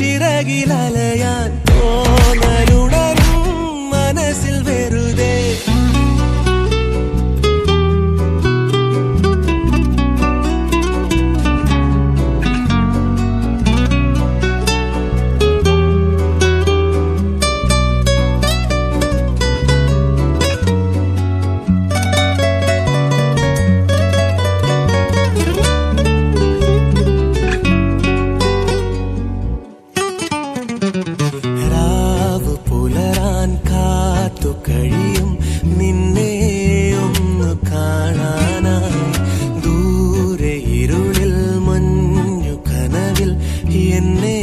ചിറകിലലയാൻ തോന്നലുണരും മനസ്സിൽ വെറുതെ കഴിയും നിന്നെ ഒന്ന് കാണാനായി ദൂരെ ഇരുളിൽ മഞ്ഞു കനവിൽ എന്നെ